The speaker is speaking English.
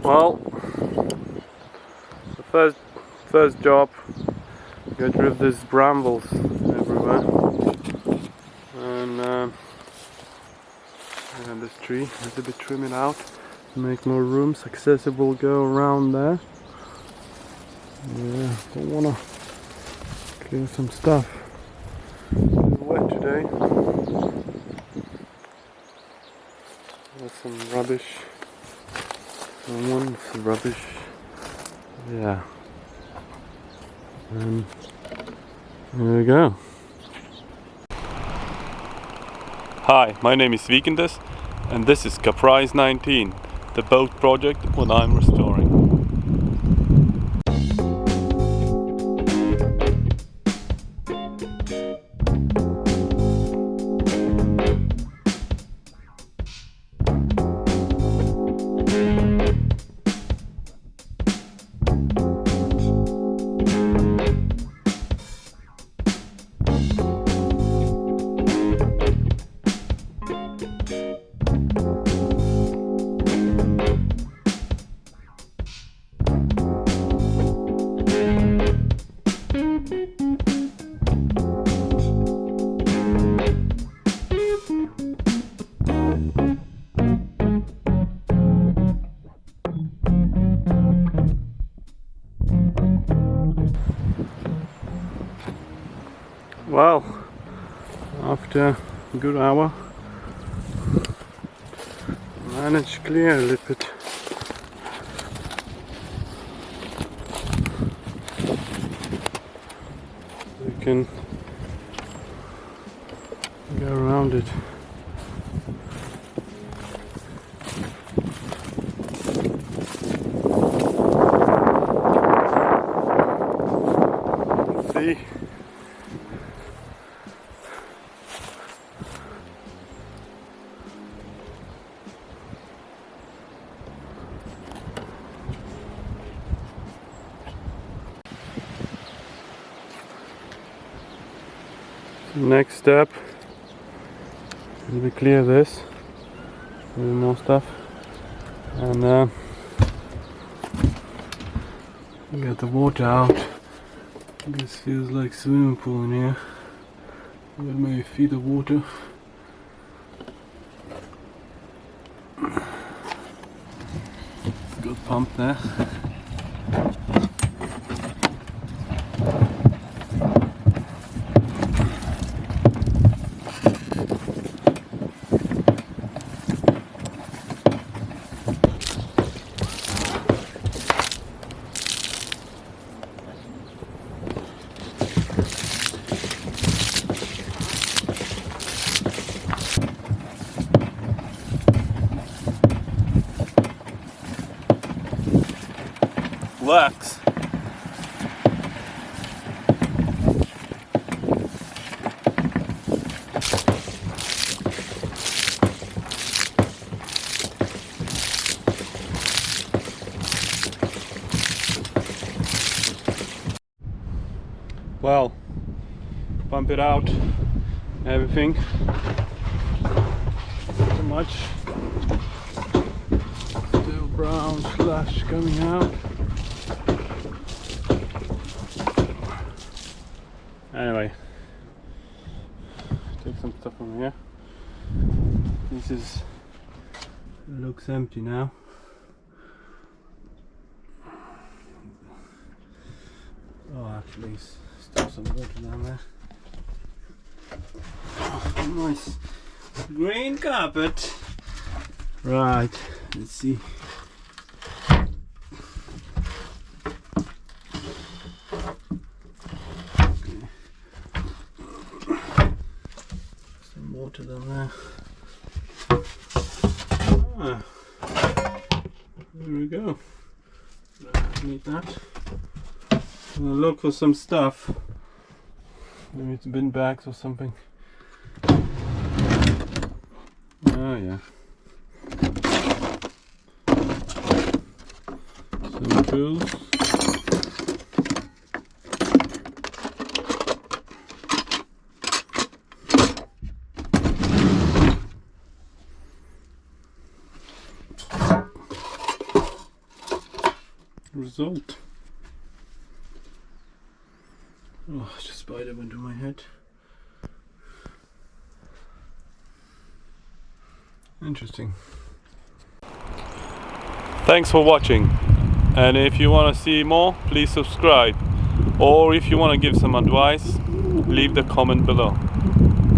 Well, the first job, get rid of these brambles everywhere, and this tree, a little bit trim it out, make more rooms accessible, go around there. Yeah, don't wanna clear some stuff. It's wet today. There's some rubbish. Someone's rubbish. Yeah. And there we go. Hi, my name is Vikendes, and this is Caprice 19, the boat project what I'm restoring. Well, after a good hour, managed to clear a little bit. You can go around it. See? Next step is we clear this with more stuff and get the water out. This feels like swimming pool in here. Got maybe feet of water. Good pump there. Works. Well, pump it out, everything. Not too much. Still brown slush coming out. Anyway, take some stuff from here. This looks empty now. Oh, actually, still some water down there. Oh, nice green carpet. Right, let's see. Water down there. There we go. Need that. I'm gonna look for some stuff. Maybe it's bin bags or something. Oh yeah. Some tools. result. Oh, the spider went to my head. Interesting. Thanks for watching, and if you want to see more, please subscribe, or if you want to give some advice, leave the comment below.